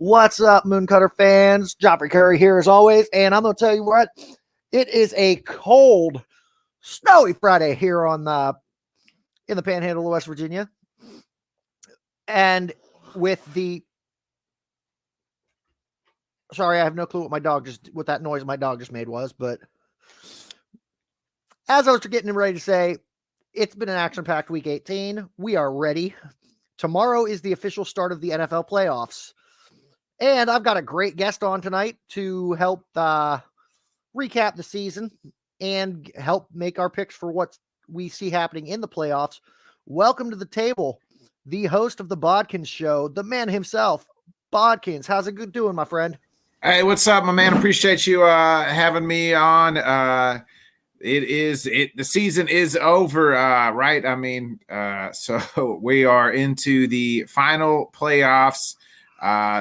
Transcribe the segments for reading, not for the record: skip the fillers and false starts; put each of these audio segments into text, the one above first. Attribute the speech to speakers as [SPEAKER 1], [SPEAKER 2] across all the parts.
[SPEAKER 1] What's up, Mooncutter fans? Geoffrey Curry here as always, and I'm going to tell you what, it is a cold, snowy Friday here in the Panhandle of West Virginia, and with the sorry, I have no clue what that noise my dog just made was, but as I was getting ready to say, it's been an action-packed week 18. We are ready. Tomorrow is the official start of the NFL playoffs. And I've got a great guest on tonight to help recap the season and help make our picks for what we see happening in the playoffs. Welcome to the table, the host of the Bodkins show, the man himself, Bodkins. How's it doing, my friend?
[SPEAKER 2] Hey, what's up, my man? Appreciate you having me on. The season is over, right? I mean, so we are into the final playoffs.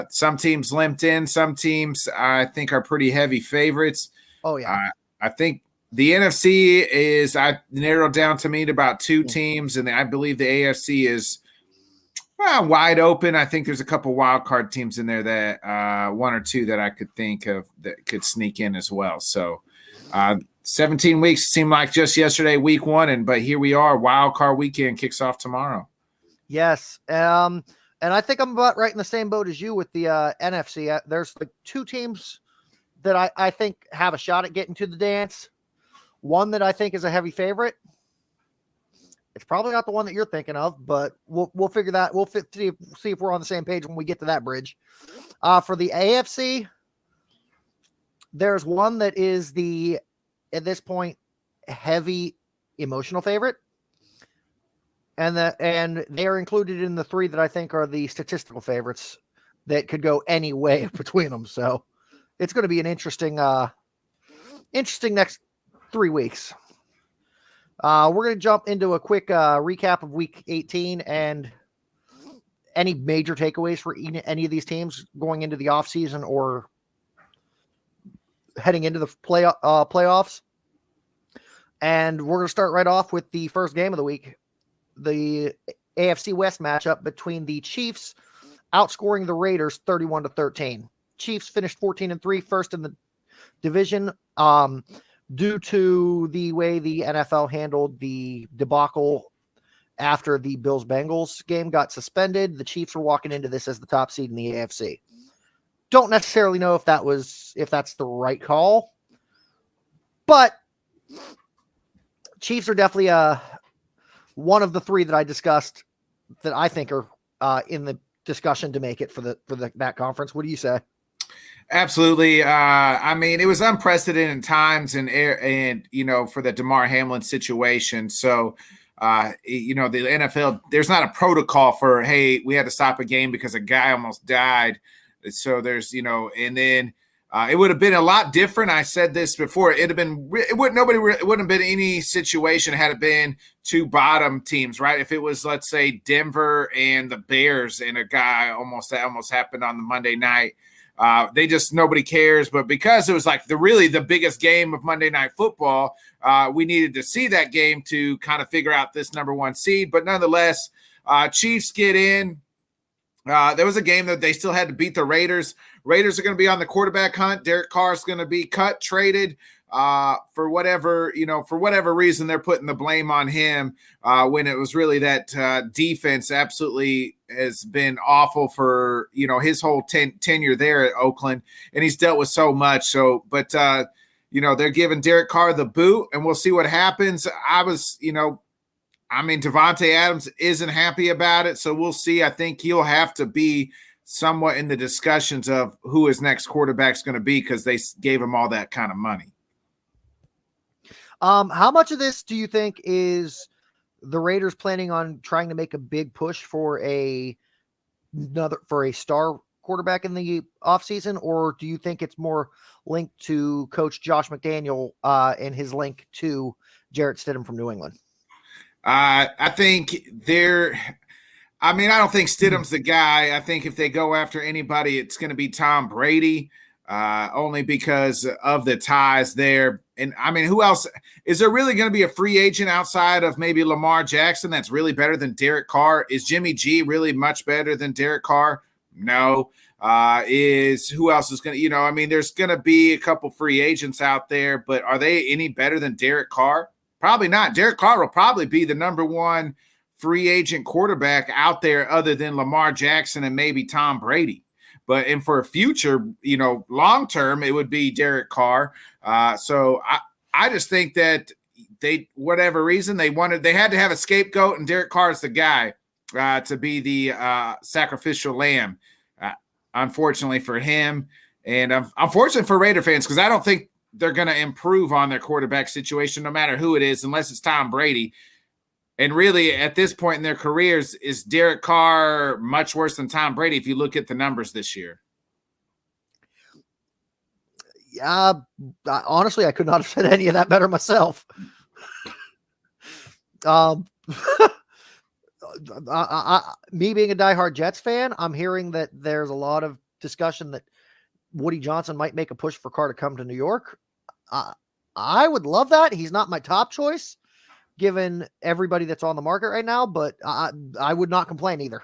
[SPEAKER 2] Some teams limped in. Some teams I think are pretty heavy favorites.
[SPEAKER 1] Oh, yeah.
[SPEAKER 2] I think the NFC I narrowed down to me to about two teams, and I believe the AFC is wide open. I think there's a couple wild card teams in there that one or two that I could think of that could sneak in as well. So 17 weeks seemed like just yesterday, week one, but here we are. Wildcard Weekend kicks off tomorrow.
[SPEAKER 1] Yes. And I think I'm about right in the same boat as you with the NFC. There's like two teams that I think have a shot at getting to the dance. One that I think is a heavy favorite. It's probably not the one that you're thinking of, but we'll figure that. We'll see if we're on the same page when we get to that bridge. For the AFC, there's one that is at this point, heavy emotional favorite. And they are included in the three that I think are the statistical favorites that could go any way between them. So it's going to be an interesting next 3 weeks. We're going to jump into a quick recap of week 18 and any major takeaways for any of these teams going into the offseason or heading into the playoffs. And we're going to start right off with the first game of the week. The AFC West matchup between the Chiefs outscoring the Raiders 31-13. Chiefs finished 14-3, first in the division. Due to the way the NFL handled the debacle after the Bills-Bengals game got suspended, the Chiefs were walking into this as the top seed in the AFC. Don't necessarily know if that's the right call, but Chiefs are definitely one of the three that I discussed that I think are in the discussion to make it for that conference. What do you say?
[SPEAKER 2] Absolutely. I mean, it was unprecedented times and for the Damar Hamlin situation. So, the NFL, there's not a protocol for, hey, we had to stop a game because a guy almost died. So there's, and then it would have been a lot different. I said this before. It wouldn't have been any situation had it been two bottom teams, right? If it was, let's say, Denver and the Bears and a guy that almost happened on the Monday night. Nobody cares. But because it was like the biggest game of Monday Night Football, we needed to see that game to kind of figure out this number one seed. But nonetheless, Chiefs get in. There was a game that they still had to beat the Raiders. Raiders are going to be on the quarterback hunt. Derek Carr is going to be traded for whatever reason they're putting the blame on him when it was really that defense absolutely has been awful for, his whole tenure there at Oakland, and he's dealt with so much. But they're giving Derek Carr the boot, and we'll see what happens. Devontae Adams isn't happy about it, so we'll see. I think he'll have to be somewhat in the discussions of who his next quarterback is going to be because they gave him all that kind of money.
[SPEAKER 1] How much of this do you think is the Raiders planning on trying to make a big push for a star quarterback in the offseason, or do you think it's more linked to Coach Josh McDaniel and his link to Jarrett Stidham from New England?
[SPEAKER 2] I think I don't think Stidham's the guy. I think if they go after anybody, it's going to be Tom Brady, only because of the ties there. And who else? Is there really going to be a free agent outside of maybe Lamar Jackson that's really better than Derek Carr? Is Jimmy G really much better than Derek Carr? No. Is who else is going to, I mean, there's going to be a couple free agents out there, but are they any better than Derek Carr? Probably not. Derek Carr will probably be the number one free agent quarterback out there other than Lamar Jackson and maybe Tom Brady. But and for a future, long term, it would be Derek Carr. So I just think that whatever reason they had to have a scapegoat, and Derek Carr is the guy to be the sacrificial lamb. Unfortunately for him, and unfortunately for Raider fans, because I don't think they're going to improve on their quarterback situation, no matter who it is, unless it's Tom Brady. And really, at this point in their careers, is Derek Carr much worse than Tom Brady if you look at the numbers this year?
[SPEAKER 1] Yeah, honestly, I could not have said any of that better myself. Me being a diehard Jets fan, I'm hearing that there's a lot of discussion that Woody Johnson might make a push for Carr to come to New York. I would love that. He's not my top choice, given everybody that's on the market right now, but I would not complain either.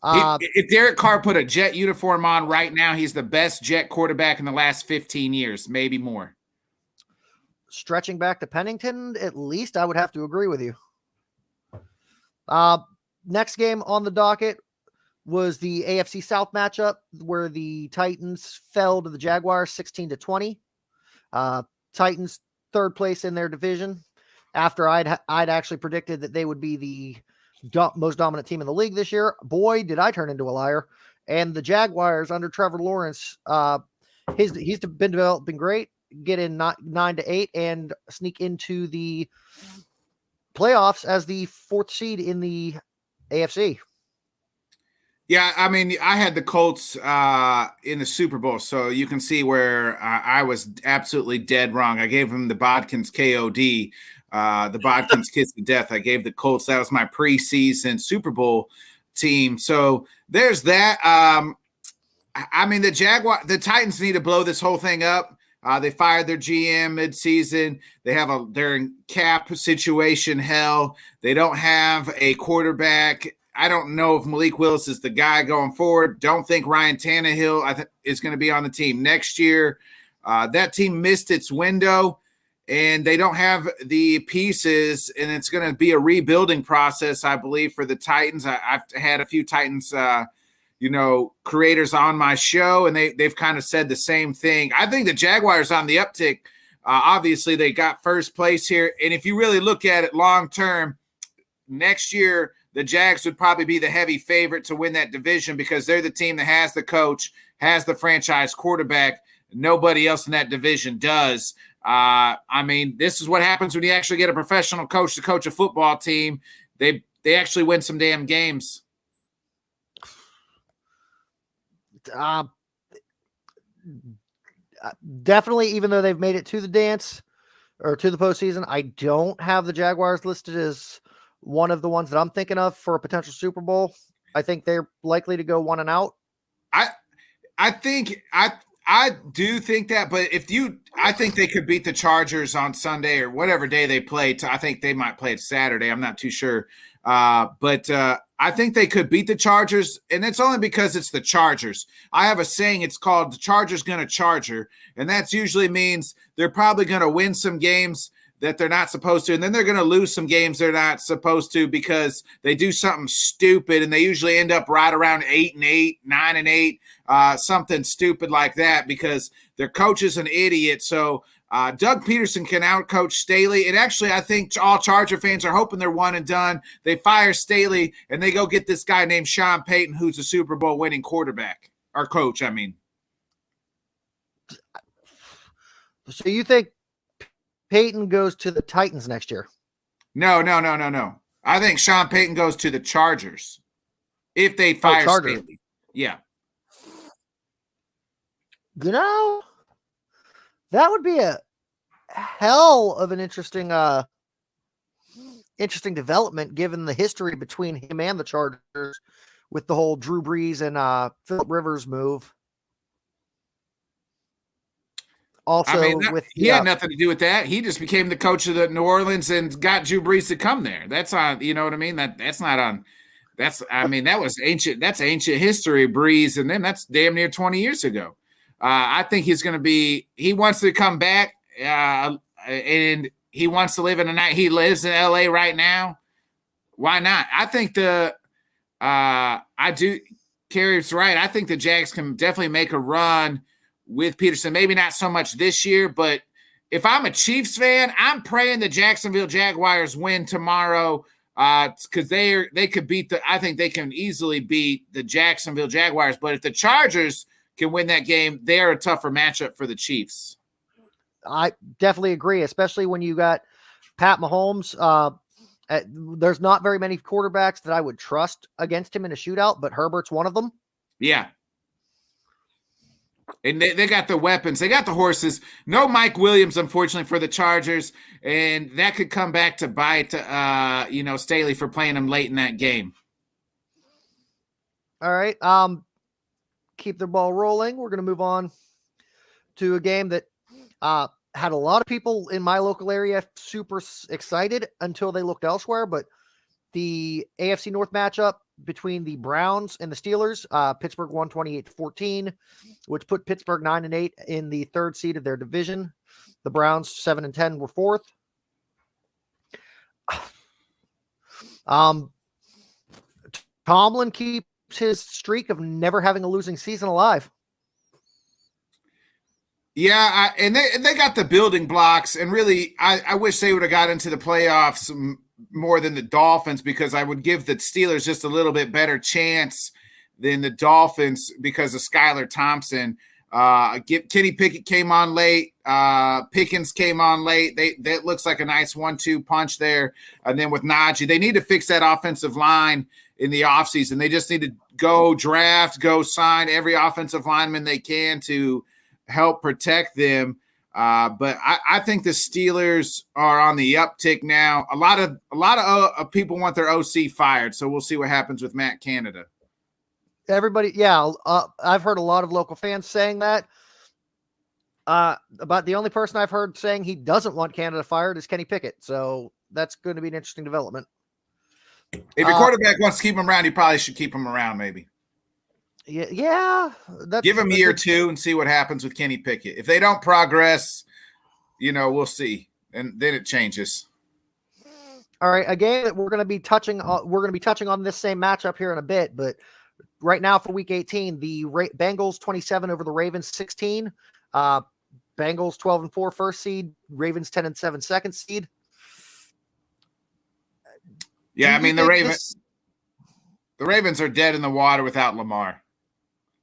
[SPEAKER 2] If Derek Carr put a Jet uniform on right now, he's the best Jet quarterback in the last 15 years, maybe more.
[SPEAKER 1] Stretching back to Pennington, at least, I would have to agree with you. Next game on the docket was the AFC South matchup where the Titans fell to the Jaguars 16-20. Titans third place in their division after I'd actually predicted that they would be the most dominant team in the league this year. Boy, did I turn into a liar. And the Jaguars under Trevor Lawrence, he's been developing great, get in 9-8 and sneak into the playoffs as the fourth seed in the AFC.
[SPEAKER 2] Yeah, I mean, I had the Colts in the Super Bowl, so you can see where I was absolutely dead wrong. I gave them the Bodkins KOD, the Bodkins Kiss to Death. I gave the Colts. That was my preseason Super Bowl team. So there's that. I mean, the Titans need to blow this whole thing up. They fired their GM midseason. They're in cap situation hell. They don't have a quarterback. I don't know if Malik Willis is the guy going forward. Don't think Ryan Tannehill is going to be on the team next year. That team missed its window, and they don't have the pieces, and it's going to be a rebuilding process, I believe, for the Titans. I've had a few Titans creators on my show, and they've kind of said the same thing. I think the Jaguars on the uptick. Obviously, they got first place here, and if you really look at it long term, next year the Jags would probably be the heavy favorite to win that division because they're the team that has the coach, has the franchise quarterback. Nobody else in that division does. I mean, this is what happens when you actually get a professional coach to coach a football team. They actually win some damn games.
[SPEAKER 1] Definitely, even though they've made it to the dance or to the postseason, I don't have the Jaguars listed as one of the ones that I'm thinking of for a potential Super Bowl. I think they're likely to go 1-out.
[SPEAKER 2] I do think that, but I think they could beat the Chargers on Sunday or whatever day they play. I think they might play it Saturday. I'm not too sure. But I think they could beat the Chargers, and it's only because it's the Chargers. I have a saying, it's called the Chargers gonna charger, and that usually means they're probably going to win some games that they're not supposed to, and then they're going to lose some games they're not supposed to because they do something stupid, and they usually end up right around 8-8, 9-8, something stupid like that because their coach is an idiot. So Doug Peterson can outcoach Staley, and actually I think all Charger fans are hoping they're one and done. They fire Staley, and they go get this guy named Sean Payton, who's a Super Bowl winning quarterback, or coach, I mean.
[SPEAKER 1] So you think Peyton goes to the Titans next year?
[SPEAKER 2] No. I think Sean Payton goes to the Chargers if they fire Staley. Yeah.
[SPEAKER 1] That would be a hell of an interesting development given the history between him and the Chargers with the whole Drew Brees and Philip Rivers move. Also,
[SPEAKER 2] he had nothing to do with that. He just became the coach of the New Orleans and got Drew Brees to come there. That's on, you know what I mean? That's not that was ancient. That's ancient history, Breeze. And then that's damn near 20 years ago. I think he's going to be, he wants to come back and he wants to live in he lives in LA right now. Why not? I think Carrie's right. I think the Jags can definitely make a run with Peterson. Maybe not so much this year, but if I'm a Chiefs fan, I'm praying the Jacksonville Jaguars win tomorrow because they could I think they can easily beat the Jacksonville Jaguars. But if the Chargers can win that game, they're a tougher matchup for the Chiefs.
[SPEAKER 1] I definitely agree, especially when you got Pat Mahomes. There's not very many quarterbacks that I would trust against him in a shootout, but Herbert's one of them.
[SPEAKER 2] Yeah. And they got the weapons. They got the horses. No Mike Williams, unfortunately, for the Chargers. And that could come back to bite, Staley for playing him late in that game.
[SPEAKER 1] All right. Keep the ball rolling. We're going to move on to a game that had a lot of people in my local area super excited until they looked elsewhere. But the AFC North matchup between the Browns and the Steelers, Pittsburgh won 28-14, which put Pittsburgh 9-8 in the third seed of their division. The Browns 7-10 were fourth. Tomlin keeps his streak of never having a losing season alive.
[SPEAKER 2] Yeah, and they got the building blocks, and really, I wish they would have got into the playoffs more than the Dolphins, because I would give the Steelers just a little bit better chance than the Dolphins because of Skylar Thompson. Kenny Pickett came on late. Pickens came on late. That looks like a nice 1-2 punch there. And then with Najee, they need to fix that offensive line in the offseason. They just need to go sign every offensive lineman they can to help protect them. But I think the Steelers are on the uptick now. A lot of people want their OC fired, so we'll see what happens with Matt Canada.
[SPEAKER 1] Everybody, yeah, I've heard a lot of local fans saying that. About the only person I've heard saying he doesn't want Canada fired is Kenny Pickett. So that's going to be an interesting development.
[SPEAKER 2] If your quarterback wants to keep him around, you probably should keep him around, maybe.
[SPEAKER 1] Yeah.
[SPEAKER 2] Give him a year or two and see what happens with Kenny Pickett. If they don't progress, we'll see, and then it changes.
[SPEAKER 1] All right, a game that we're going to be touching on this same matchup here in a bit, but right now for Week 18, the Bengals 27 over the Ravens 16. Bengals 12-4 first seed, Ravens 10-7 second seed.
[SPEAKER 2] Yeah, I mean the Ravens are dead in the water without Lamar.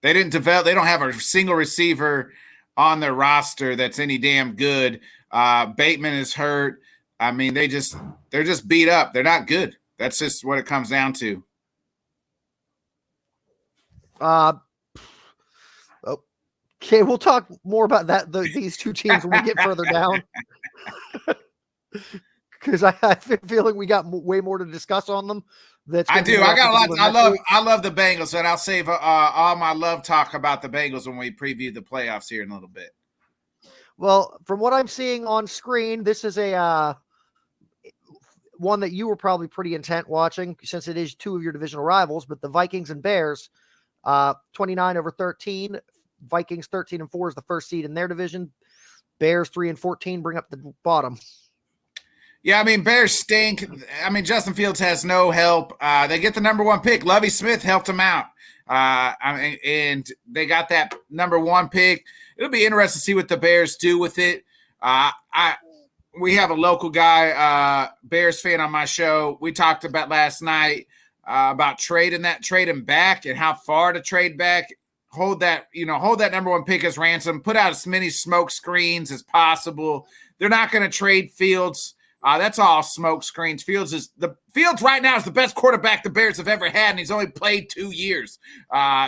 [SPEAKER 2] They didn't develop. They don't have a single receiver on their roster that's any damn good. Bateman is hurt. I mean, they're just beat up. They're not good. That's just what it comes down to.
[SPEAKER 1] Okay, we'll talk more about these two teams when we get further down. Because I have a feeling we got way more to discuss on them.
[SPEAKER 2] I do. I got a lot. I love the Bengals, and I'll save all my love talk about the Bengals when we preview the playoffs here in a little bit.
[SPEAKER 1] Well, from what I'm seeing on screen, this is a one that you were probably pretty intent watching, since it is two of your divisional rivals. But the Vikings and Bears, 29-13. Vikings 13-4 is the first seed in their division. Bears 3-14 bring up the bottom.
[SPEAKER 2] Yeah, I mean, Bears stink. I mean, Justin Fields has no help. They get the number one pick. Lovie Smith helped him out. And they got that number one pick. It'll be interesting to see what the Bears do with it. We have a local guy, Bears fan on my show. We talked about last night about trading back and how far to trade back. Hold that number one pick as ransom. Put out as many smoke screens as possible. They're not going to trade Fields. That's all smoke screens. Fields right now is the best quarterback the Bears have ever had, and he's only played 2 years.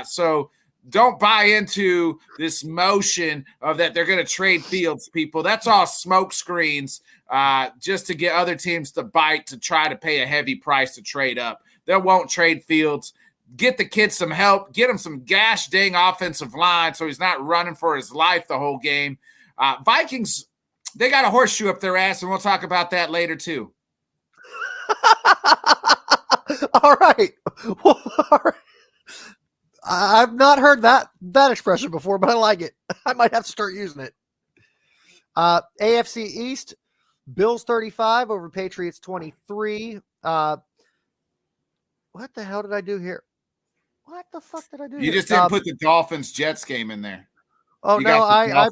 [SPEAKER 2] So don't buy into this motion of that they're going to trade Fields, people. That's all smoke screens just to get other teams to bite, to try to pay a heavy price to trade up. They won't trade Fields. Get the kid some help. Get him some gosh dang offensive line so he's not running for his life the whole game. Vikings, they got a horseshoe up their ass, and we'll talk about that later too.
[SPEAKER 1] All right. Well, all right. I've not heard that expression before, but I like it. I might have to start using it. AFC East, Bills 35 over Patriots 23. What the hell did I do here? What the fuck did I do?
[SPEAKER 2] You just didn't put the Dolphins Jets game in there.
[SPEAKER 1] Oh
[SPEAKER 2] You
[SPEAKER 1] no, I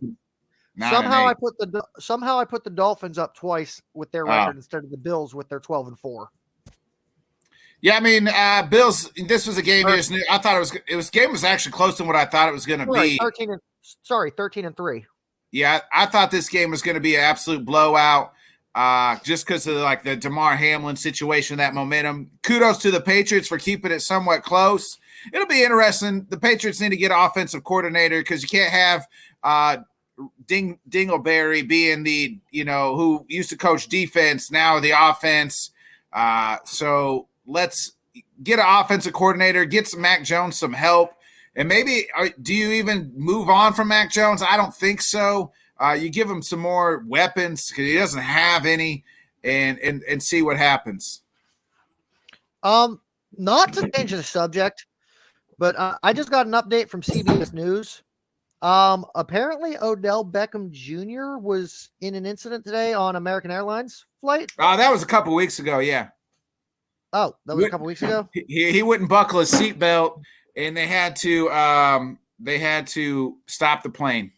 [SPEAKER 2] somehow
[SPEAKER 1] I put the Dolphins up twice with their record instead of the Bills with their 12-4.
[SPEAKER 2] Yeah, I mean, Bills. This was a game. I thought it was game was actually closer than what I thought it was going to be.
[SPEAKER 1] 13-3.
[SPEAKER 2] Yeah, I thought this game was going to be an absolute blowout, just because of like the Damar Hamlin situation, that momentum. Kudos to the Patriots for keeping it somewhat close. It'll be interesting. The Patriots need to get an offensive coordinator because you can't have Dingleberry being the who used to coach defense, now the offense. So let's get an offensive coordinator, get Mac Jones some help. And maybe do you even move on from Mac Jones? I don't think so. You give him some more weapons because he doesn't have any, and see what happens.
[SPEAKER 1] Not to change the subject, but I just got an update from CBS News. Apparently Odell Beckham Jr. was in an incident today on American Airlines flight.
[SPEAKER 2] That was a couple weeks ago. Yeah.
[SPEAKER 1] Oh, that was a couple weeks ago.
[SPEAKER 2] He wouldn't buckle his seatbelt, and they had to stop the plane.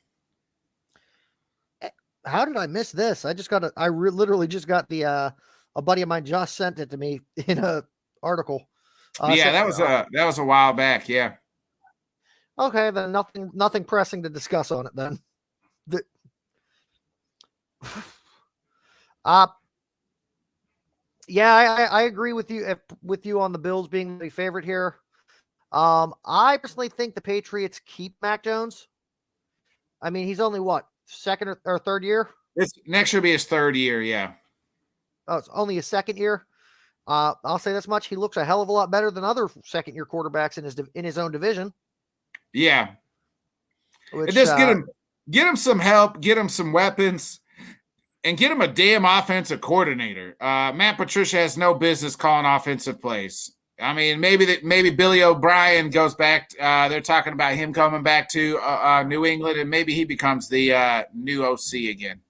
[SPEAKER 1] How did I miss this? I literally just got the a buddy of mine, Josh, sent it to me in a article.
[SPEAKER 2] That was a while back. Yeah.
[SPEAKER 1] Okay, then nothing pressing to discuss on it then. Yeah, I agree with you on the Bills being the favorite here. I personally think the Patriots keep Mac Jones. I mean, he's only what, second or third year?
[SPEAKER 2] Next year will be his third year, yeah.
[SPEAKER 1] Oh, it's only his second year. I'll say this much: he looks a hell of a lot better than other second-year quarterbacks in his own division.
[SPEAKER 2] Yeah, and just get him some help, get him some weapons, and get him a damn offensive coordinator. Matt Patricia has no business calling offensive plays. I mean, maybe Billy O'Brien goes back. They're talking about him coming back to New England, and maybe he becomes the new OC again.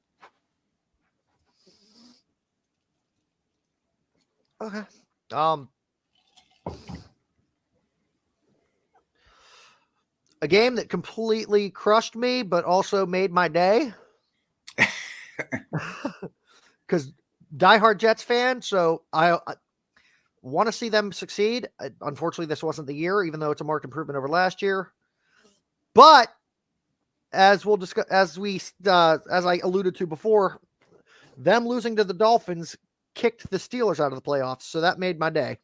[SPEAKER 1] Okay. A game that completely crushed me, but also made my day. Because diehard Jets fan, so I want to see them succeed. Unfortunately, this wasn't the year, even though it's a marked improvement over last year. But as we'll discuss, as I alluded to before, them losing to the Dolphins kicked the Steelers out of the playoffs, so that made my day.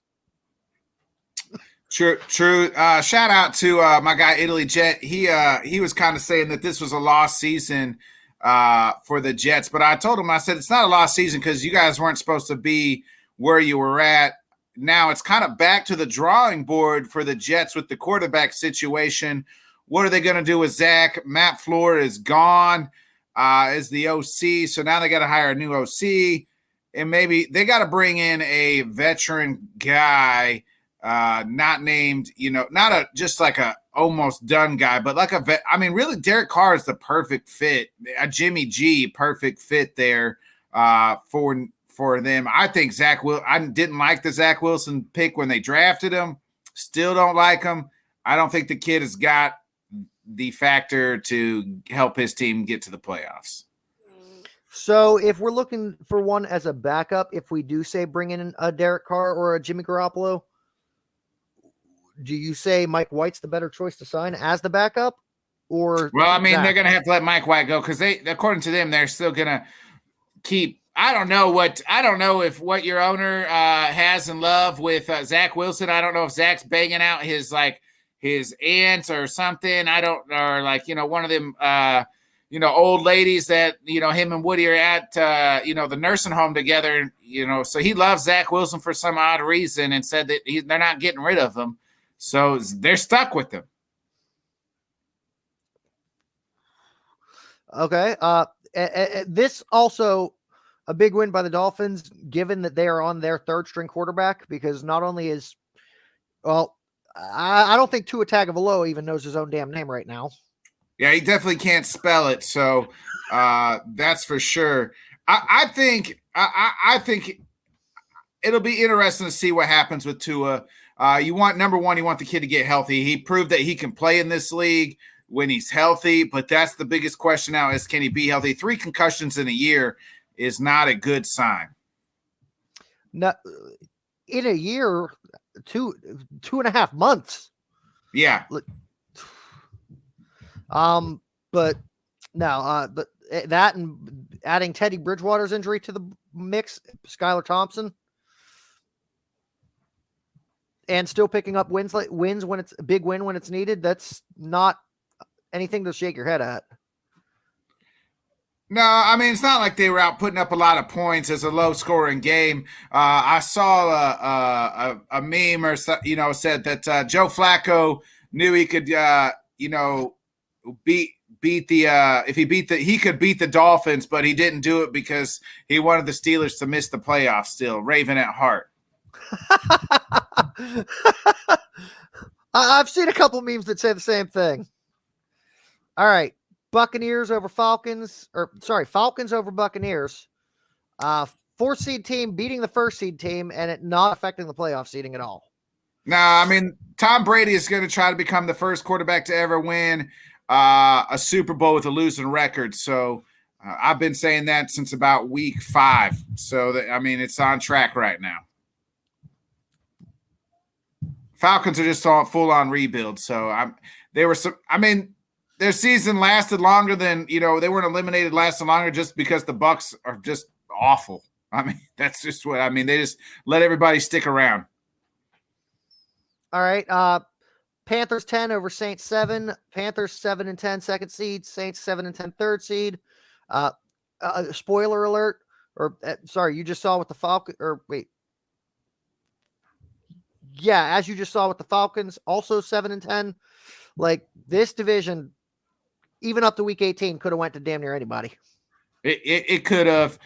[SPEAKER 2] True. Shout out to my guy Italy Jet. He was kind of saying that this was a lost season for the Jets, but I told him, I said it's not a lost season because you guys weren't supposed to be where you were at. Now it's kind of back to the drawing board for the Jets with the quarterback situation. What are they going to do with Zach? Matt Fleur is gone as the OC, so now they got to hire a new OC, and maybe they got to bring in a veteran guy. Not named, not just like a almost done guy, but like a vet. I mean, really, Derek Carr is the perfect fit. A Jimmy G, perfect fit there for them. I think I didn't like the Zach Wilson pick when they drafted him. Still don't like him. I don't think the kid has got the factor to help his team get to the playoffs.
[SPEAKER 1] So if we're looking for one as a backup, if we do say bring in a Derek Carr or a Jimmy Garoppolo, do you say Mike White's the better choice to sign as the backup? Or
[SPEAKER 2] I mean, they're going to have to let Mike White go because according to them, they're still going to keep. I don't know if what your owner has in love with Zach Wilson. I don't know if Zach's banging out his aunt or something. Or one of them old ladies that him and Woody are at the nursing home together. So he loves Zach Wilson for some odd reason and said that they're not getting rid of him. So they're stuck with him.
[SPEAKER 1] Okay. This also a big win by the Dolphins, given that they are on their third string quarterback, because not only is, well, I don't think Tua Tagovailoa even knows his own damn name right now.
[SPEAKER 2] Yeah, he definitely can't spell it. So that's for sure. I think it'll be interesting to see what happens with Tua. Number one, you want the kid to get healthy. He proved that he can play in this league when he's healthy, but that's the biggest question now is, can he be healthy? 3 concussions in a year is not a good sign.
[SPEAKER 1] No, in a year, 2.5 months.
[SPEAKER 2] Yeah.
[SPEAKER 1] But no, but that and adding Teddy Bridgewater's injury to the mix, Skylar Thompson, and still picking up wins when it's a big win when it's needed. That's not anything to shake your head at.
[SPEAKER 2] No, I mean, it's not like they were out putting up a lot of points as a low-scoring game. I saw a meme or said that Joe Flacco knew he could, he could beat the Dolphins, but he didn't do it because he wanted the Steelers to miss the playoffs. Still, Raven at heart.
[SPEAKER 1] I've seen a couple memes that say the same thing. All right. Buccaneers over Falcons, Falcons over Buccaneers. 4th seed team beating the 1st seed team, and it not affecting the playoff seeding at all.
[SPEAKER 2] Nah, I mean, Tom Brady is going to try to become the first quarterback to ever win a Super Bowl with a losing record. So I've been saying that since about week 5. So it's on track right now. Falcons are just full on rebuild. So their season lasted longer than, they weren't eliminated lasted longer just because the Bucs are just awful. That's just they just let everybody stick around.
[SPEAKER 1] All right. Panthers 10 over Saints 7. Panthers 7-10 2nd seed. Saints 7-10 3rd seed. Spoiler alert. You just saw with the Falcons. As you just saw with the Falcons, also 7-10. Like, this division, even up to week 18, could have went to damn near anybody.
[SPEAKER 2] It could have.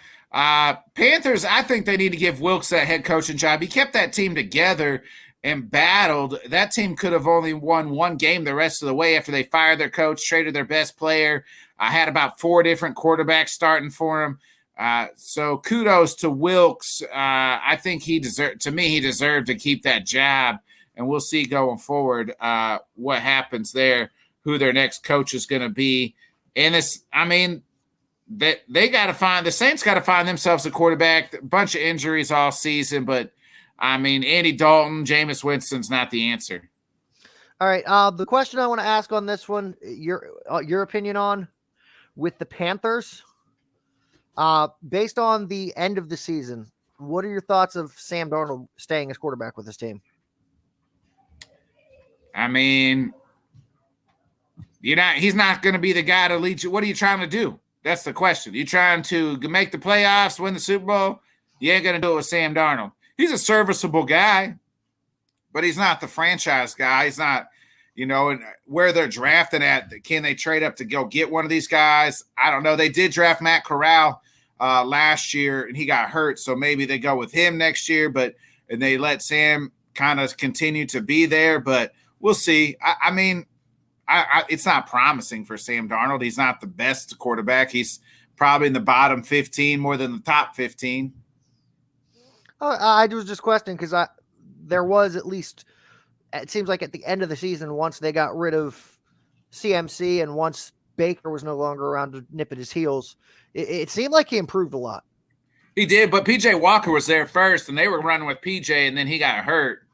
[SPEAKER 2] Panthers, I think they need to give Wilkes that head coaching job. He kept that team together and battled. That team could have only won 1 game the rest of the way after they fired their coach, traded their best player. I had about 4 different quarterbacks starting for him. So kudos to Wilkes. I think he deserved to keep that job, and we'll see going forward what happens there, who their next coach is going to be. And the Saints got to find themselves a quarterback. A bunch of injuries all season, but Andy Dalton, Jameis Winston's not the answer.
[SPEAKER 1] All right. The question I want to ask on this one, your opinion on with the Panthers, based on the end of the season, what are your thoughts of Sam Darnold staying as quarterback with his team?
[SPEAKER 2] He's not going to be the guy to lead you. What are you trying to do? That's the question. You trying to make the playoffs, win the Super Bowl? You ain't going to do it with Sam Darnold. He's a serviceable guy, but he's not the franchise guy. He's not, and where they're drafting at. Can they trade up to go get one of these guys? I don't know. They did draft Matt Corral last year, and he got hurt, so maybe they go with him next year, and they let Sam kind of continue to be there, but we'll see. It's not promising for Sam Darnold. He's not the best quarterback. He's probably in the bottom 15 more than the top 15.
[SPEAKER 1] I was just questioning because there was at least, it seems like at the end of the season, once they got rid of CMC and once Baker was no longer around to nip at his heels, it seemed like he improved a lot.
[SPEAKER 2] He did, but P.J. Walker was there first, and they were running with P.J., and then he got hurt.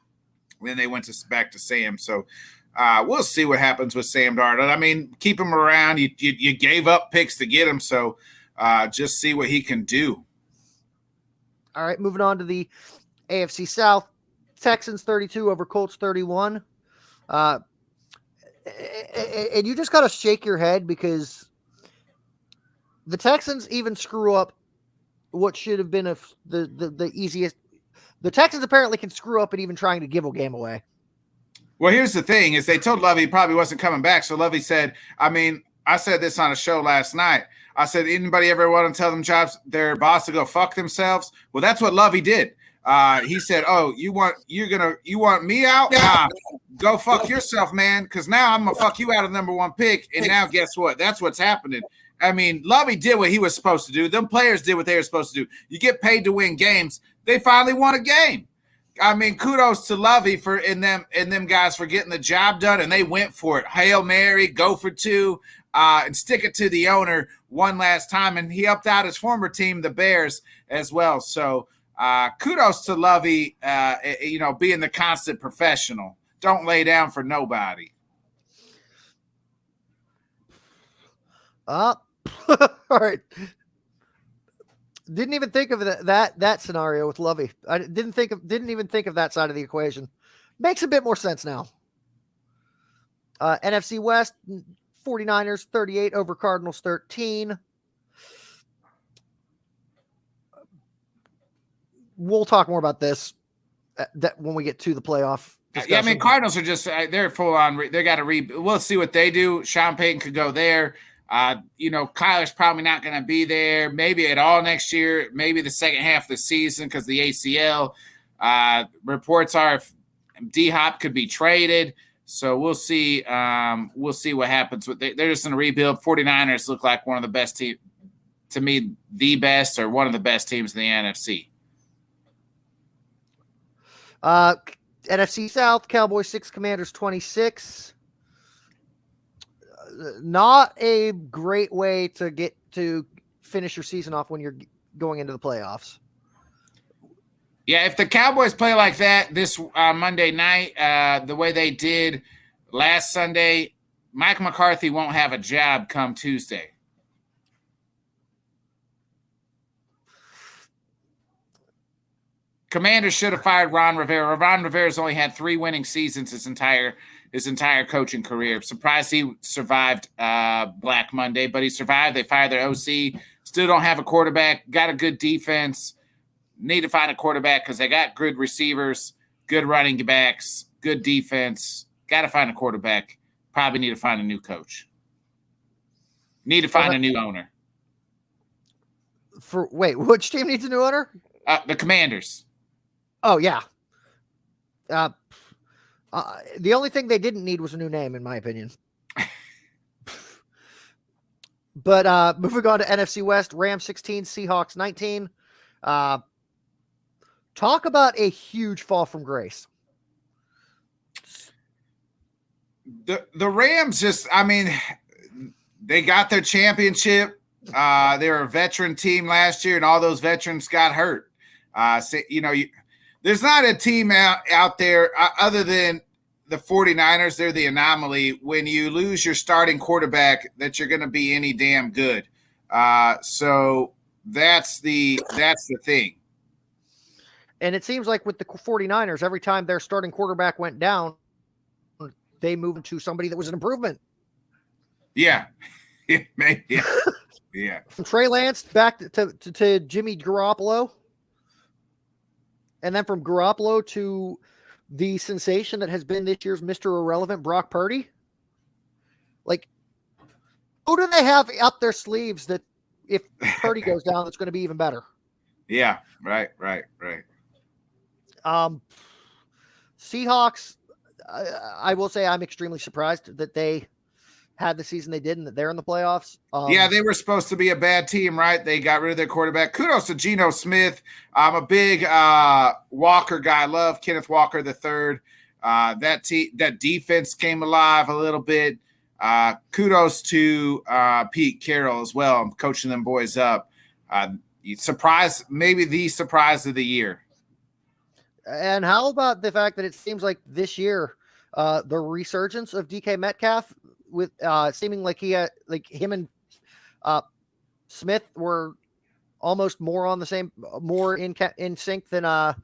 [SPEAKER 2] Then they went back to Sam. So we'll see what happens with Sam Darnold. Keep him around. You gave up picks to get him, so just see what he can do.
[SPEAKER 1] All right, moving on to the AFC South. Texans 32 over Colts 31. And you just got to shake your head because the Texans even screw up what should have been the easiest. The Texans apparently can screw up at even trying to give a game away.
[SPEAKER 2] Well, here's the thing is they told Lovey he probably wasn't coming back. So Lovey said, I said this on a show last night. I said, anybody ever want to tell them their boss to go fuck themselves? Well, that's what Lovey did. He said, "Oh, you want me out? Go fuck yourself, man. Because now I'm gonna fuck you out of the #1 pick. And now guess what? That's what's happening. I mean, Lovey did what he was supposed to do. Them players did what they were supposed to do. You get paid to win games. They finally won a game. I mean, kudos to Lovey and them guys for getting the job done, and they went for it. Hail Mary, go for 2, and stick it to the owner one last time. And he helped out his former team, the Bears, as well. So kudos to Lovey, being the constant professional. Don't lay down for nobody.
[SPEAKER 1] All right. Didn't even think of that scenario with Lovey. I didn't even think of that side of the equation. Makes a bit more sense now. NFC West, 49ers 38 over Cardinals 13. We'll talk more about this when we get to the playoff discussion.
[SPEAKER 2] Yeah, I mean, Cardinals are just they're full on. They got to we'll see what they do. Sean Payton could go there. Kyler's probably not going to be there. Maybe at all next year. Maybe the second half of the season because the ACL. Reports are D-Hop could be traded. So we'll see. We'll see what happens. They're just in a rebuild. 49ers look like one of the best teams. To me, the best or one of the best teams in the NFC.
[SPEAKER 1] NFC South, Cowboys 6, Commanders 26. Not a great way to get to finish your season off when you're going into the playoffs.
[SPEAKER 2] Yeah, if the Cowboys play like that this Monday night, the way they did last Sunday, Mike McCarthy won't have a job come Tuesday. Commanders should have fired Ron Rivera. Ron Rivera's only had 3 winning seasons his entire coaching career. Surprised he survived Black Monday, but he survived. They fired their OC. Still don't have a quarterback. Got a good defense. Need to find a quarterback because they got good receivers, good running backs, good defense. Got to find a quarterback. Probably need to find a new coach. Need to find a new owner.
[SPEAKER 1] Which team needs a new owner?
[SPEAKER 2] The Commanders.
[SPEAKER 1] Oh, yeah. The only thing they didn't need was a new name, in my opinion. But moving on to NFC West, Rams 16, Seahawks 19. Talk about a huge fall from grace.
[SPEAKER 2] The Rams they got their championship. They were a veteran team last year, and all those veterans got hurt. There's not a team out there other than the 49ers. They're the anomaly. When you lose your starting quarterback, that you're going to be any damn good. So that's the thing.
[SPEAKER 1] And it seems like with the 49ers, every time their starting quarterback went down, they moved to somebody that was an improvement.
[SPEAKER 2] Yeah. Maybe. Yeah.
[SPEAKER 1] From Trey Lance back to Jimmy Garoppolo. And then from Garoppolo to the sensation that has been this year's Mr. Irrelevant, Brock Purdy. Like, who do they have up their sleeves that if Purdy goes down, it's going to be even better?
[SPEAKER 2] Yeah, right.
[SPEAKER 1] Seahawks, I will say I'm extremely surprised that they had the season they did and that they're in the playoffs.
[SPEAKER 2] Yeah, they were supposed to be a bad team, right? They got rid of their quarterback. Kudos to Geno Smith. I'm a big Walker guy. I love Kenneth Walker III. That defense came alive a little bit. Kudos to Pete Carroll as well, coaching them boys up. Maybe the surprise of the year.
[SPEAKER 1] And how about the fact that it seems like this year, the resurgence of DK Metcalf, with seeming like him and Smith were almost more in sync than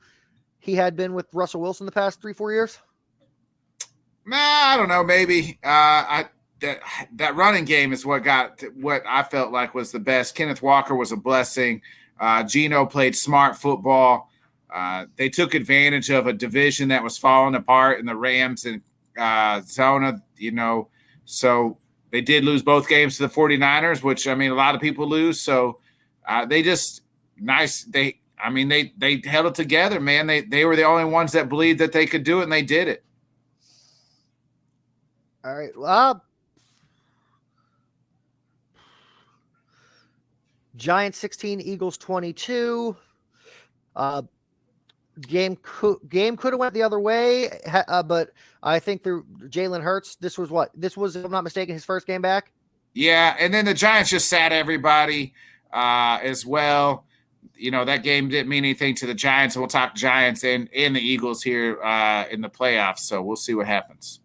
[SPEAKER 1] he had been with Russell Wilson the past 3-4 years.
[SPEAKER 2] Nah, I don't know. Maybe that running game is what I felt like was the best. Kenneth Walker was a blessing. Geno played smart football. They took advantage of a division that was falling apart in the Rams and Zona, So they did lose both games to the 49ers, which, I mean, a lot of people lose. So they just nice. They held it together, man. They were the only ones that believed that they could do it, and they did it.
[SPEAKER 1] All right. Giants 16, Eagles 22. Game could have went the other way, but I think through Jalen Hurts, this was, if I'm not mistaken, his first game back.
[SPEAKER 2] Yeah, and then the Giants just sat everybody as well. That game didn't mean anything to the Giants. We'll talk Giants and the Eagles here in the playoffs, so we'll see what happens.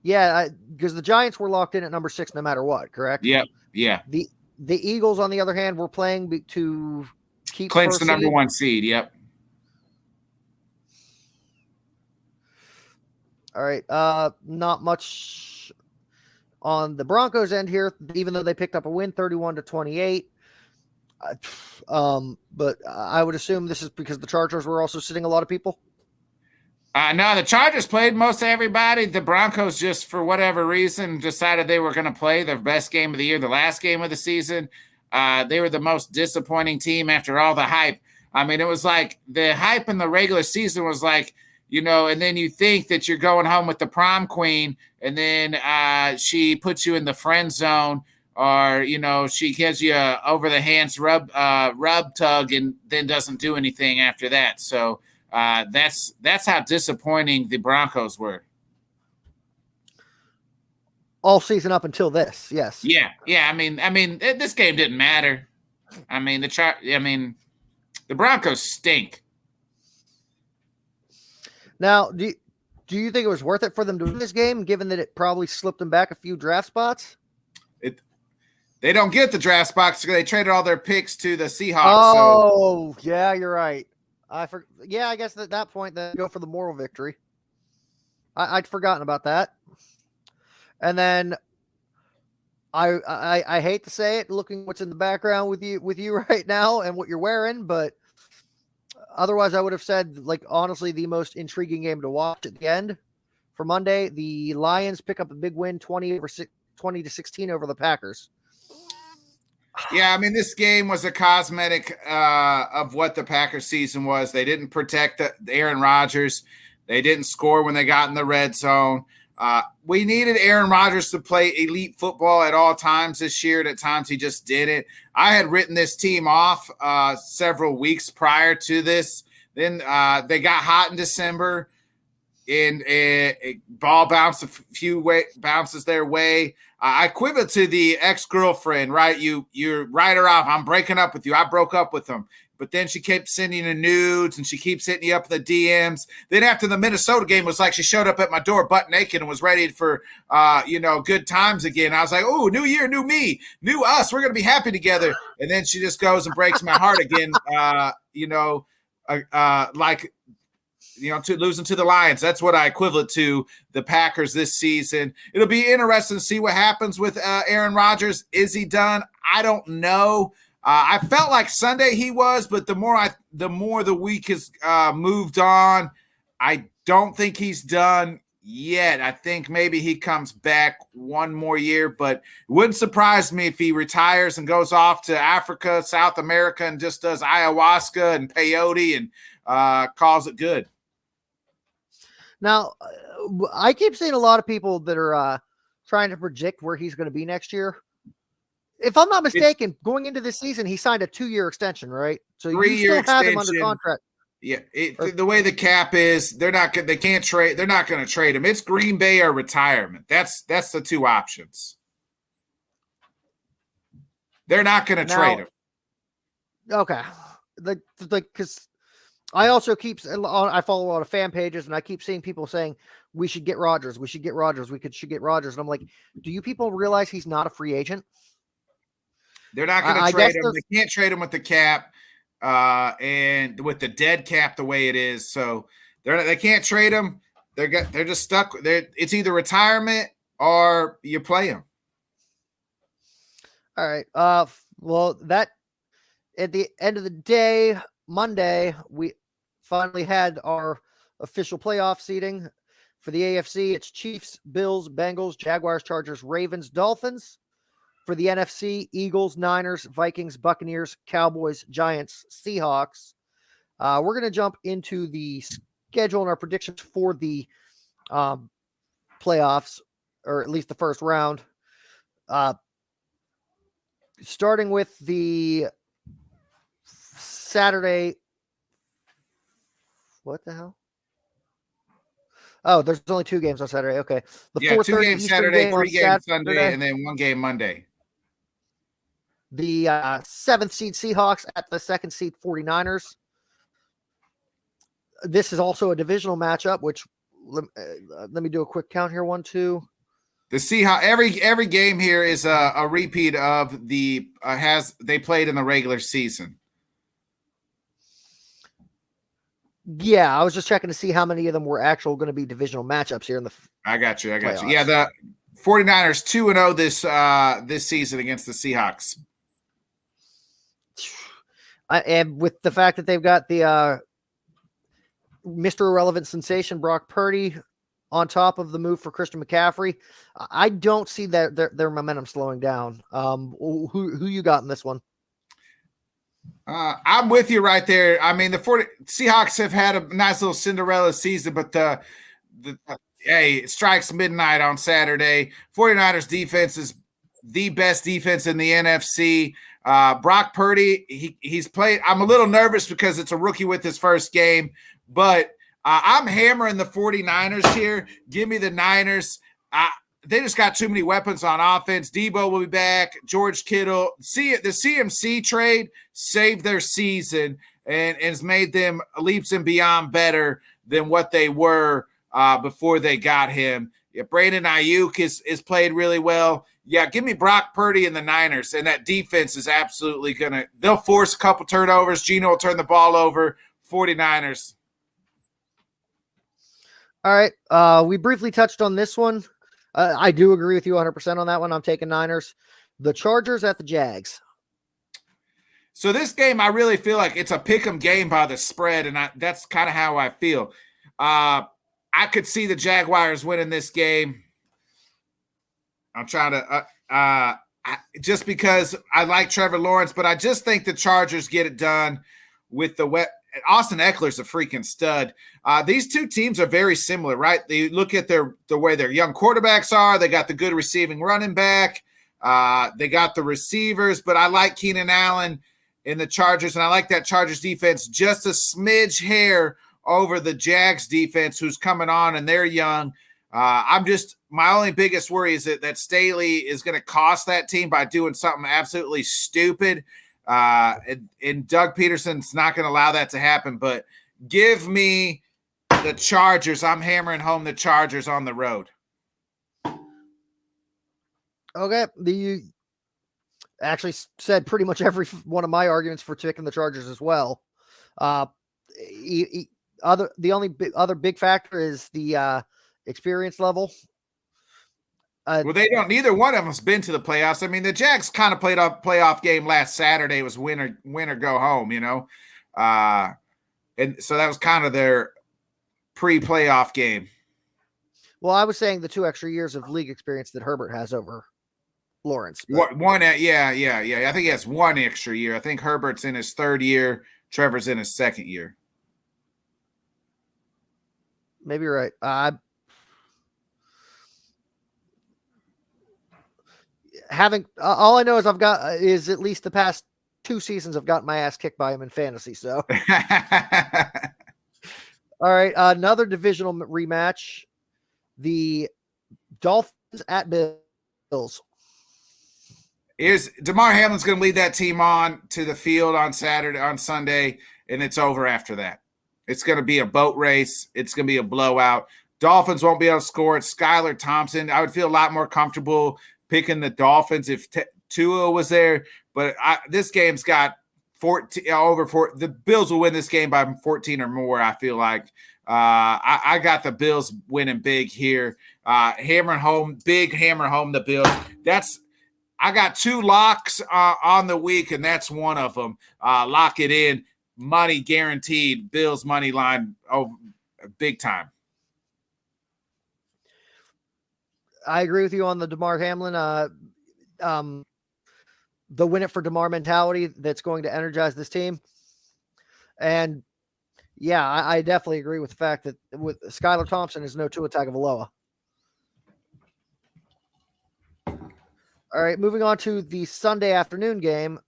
[SPEAKER 1] Yeah, because the Giants were locked in at number 6 no matter what, correct?
[SPEAKER 2] Yep, yeah.
[SPEAKER 1] The Eagles, on the other hand, were playing to keep
[SPEAKER 2] clinch the number 1 seed, yep.
[SPEAKER 1] All right, not much on the Broncos end here, even though they picked up a win, 31-28. But I would assume this is because the Chargers were also sitting a lot of people.
[SPEAKER 2] No, the Chargers played most everybody. The Broncos, just for whatever reason, decided they were going to play their best game of the year, the last game of the season. They were the most disappointing team after all the hype. I mean, it was like the hype in the regular season was like, and then you think that you're going home with the prom queen, and then she puts you in the friend zone, or, she gives you a over the hands rub tug and then doesn't do anything after that. So that's how disappointing the Broncos were.
[SPEAKER 1] All season up until this, yes.
[SPEAKER 2] Yeah. I mean, this game didn't matter. I mean, the Broncos stink.
[SPEAKER 1] Now, do you think it was worth it for them to win this game, given that it probably slipped them back a few draft spots?
[SPEAKER 2] They don't get the draft spots because they traded all their picks to the Seahawks.
[SPEAKER 1] Oh, so. Yeah, you're right. I guess at that point, they go for the moral victory. I'd forgotten about that. And then I hate to say it, looking what's in the background with you right now and what you're wearing, but otherwise I would have said, honestly, the most intriguing game to watch at the end for Monday. The Lions pick up a big win, 20-16 over the Packers.
[SPEAKER 2] Yeah, I mean, this game was a cosmetic of what the Packers season was. They didn't protect Aaron Rodgers. They didn't score when they got in the red zone. We needed Aaron Rodgers to play elite football at all times this year. At times he just didn't. I had written this team off several weeks prior to this. Then they got hot in December, and a ball bounced a few bounces their way. I equivalent to the ex-girlfriend, right? You write her off. I'm breaking up with you. I broke up with them. But then she kept sending you nudes, and she keeps hitting you up in the DMs. Then after the Minnesota game, it was like she showed up at my door butt naked and was ready for, good times again. I was like, oh, new year, new me, new us. We're going to be happy together. And then she just goes and breaks my heart again, to losing to the Lions. That's what I equivalent to the Packers this season. It'll be interesting to see what happens with Aaron Rodgers. Is he done? I don't know. I felt like Sunday he was, but the more the week has moved on, I don't think he's done yet. I think maybe he comes back one more year, but it wouldn't surprise me if he retires and goes off to Africa, South America, and just does ayahuasca and peyote and calls it good.
[SPEAKER 1] Now, I keep seeing a lot of people that are trying to predict where he's going to be next year. If I'm not mistaken, going into this season, he signed a 2-year extension, right? So you still have him under contract.
[SPEAKER 2] Yeah, the way the cap is, they can't trade. They're not going to trade him. It's Green Bay or retirement. That's the two options. They're not going to trade him.
[SPEAKER 1] Okay, because I also I follow a lot of fan pages, and I keep seeing people saying we should get Rodgers. We should get Rodgers. Should get Rodgers. And I'm like, do you people realize he's not a free agent?
[SPEAKER 2] They're not going to trade him. They can't trade him with the cap and with the dead cap the way it is. So they can't trade him. They're just stuck. It's either retirement or you play him.
[SPEAKER 1] All right. Well, that at the end of the day, Monday, we finally had our official playoff seeding For the AFC, it's Chiefs, Bills, Bengals, Jaguars, Chargers, Ravens, Dolphins. For the NFC, Eagles, Niners, Vikings, Buccaneers, Cowboys, Giants, Seahawks. We're going to jump into the schedule and our predictions for the playoffs, or at least the first round. Starting with the Saturday. What the hell? Oh, there's only 2 games on Saturday. Okay. The
[SPEAKER 2] 2 games
[SPEAKER 1] Eastern
[SPEAKER 2] Saturday,
[SPEAKER 1] game
[SPEAKER 2] 3 games
[SPEAKER 1] Saturday,
[SPEAKER 2] Sunday, and then 1 game Monday.
[SPEAKER 1] The 7th seed Seahawks at the 2nd seed 49ers. This is also a divisional matchup, which let me do a quick count here. 1, 2.
[SPEAKER 2] The Seahawks, every game here is a repeat of the they played in the regular season.
[SPEAKER 1] Yeah, I was just checking to see how many of them were actual going to be divisional matchups here in the
[SPEAKER 2] I got you.
[SPEAKER 1] playoffs.
[SPEAKER 2] Yeah, the 49ers 2-0 this season against the Seahawks.
[SPEAKER 1] And with the fact that they've got the Mr. Irrelevant sensation Brock Purdy on top of the move for Christian McCaffrey, I don't see that their momentum slowing down. Who you got in this one?
[SPEAKER 2] I'm with you right there. I mean, the Seahawks have had a nice little Cinderella season, but hey, it strikes midnight on Saturday. 49ers defense is the best defense in the NFC. Brock Purdy, he's played. I'm a little nervous because it's a rookie with his first game, but I'm hammering the 49ers here. Give me the Niners. They just got too many weapons on offense. Debo will be back. George Kittle. The CMC trade saved their season and has made them leaps and beyond better than what they were before they got him. Yeah, Brandon Ayuk is played really well. Yeah, give me Brock Purdy and the Niners, and that defense is absolutely they'll force a couple turnovers. Geno will turn the ball over. 49ers.
[SPEAKER 1] All right. We briefly touched on this one. I do agree with you 100% on that one. I'm taking Niners. The Chargers at the Jags.
[SPEAKER 2] So this game, I really feel like it's a pick'em game by the spread, and that's kind of how I feel. I could see the Jaguars winning this game. I'm trying to just because I like Trevor Lawrence, but I just think the Chargers get it done with the Austin Eckler's a freaking stud. These two teams are very similar, right? They look at the way their young quarterbacks are. They got the good receiving running back. They got the receivers, but I like Keenan Allen in the Chargers, and I like that Chargers defense just a smidge hair over the Jags defense, who's coming on, and they're young. My only biggest worry is that Staley is going to cost that team by doing something absolutely stupid. And Doug Peterson's not going to allow that to happen, but give me the Chargers. I'm hammering home the Chargers on the road.
[SPEAKER 1] Okay. You actually said pretty much every one of my arguments for picking the Chargers as well. The only other big factor is the experience level.
[SPEAKER 2] Well, they don't. Neither one of them's been to the playoffs. I mean, the Jags kind of played a playoff game last Saturday. It was win or go home, and so that was kind of their pre-playoff game.
[SPEAKER 1] Well, I was saying the 2 extra years of league experience that Herbert has over Lawrence.
[SPEAKER 2] Yeah. I think he has 1 extra year. I think Herbert's in his 3rd year. Trevor's in his 2nd year.
[SPEAKER 1] Maybe you're right. All I know is at least the past 2 seasons I've gotten my ass kicked by him in fantasy. So, all right, another divisional rematch: the Dolphins at Bills.
[SPEAKER 2] DeMar Hamlin's going to lead that team on to the field on Sunday, and it's over after that. It's going to be a boat race. It's going to be a blowout. Dolphins won't be able to score it. Skylar Thompson, I would feel a lot more comfortable picking the Dolphins if Tua was there, but this game's got 14 over 4. The Bills will win this game by 14 or more. I feel like I got the Bills winning big here. Hammer home the Bills. I got 2 locks on the week, and that's one of them. Lock it in, money guaranteed. Bills money line, big time.
[SPEAKER 1] I agree with you on the DeMar Hamlin. The win it for DeMar mentality that's going to energize this team. And yeah, I definitely agree with the fact that with Skylar Thompson is no Tua Tagovailoa. All right, moving on to the Sunday afternoon game.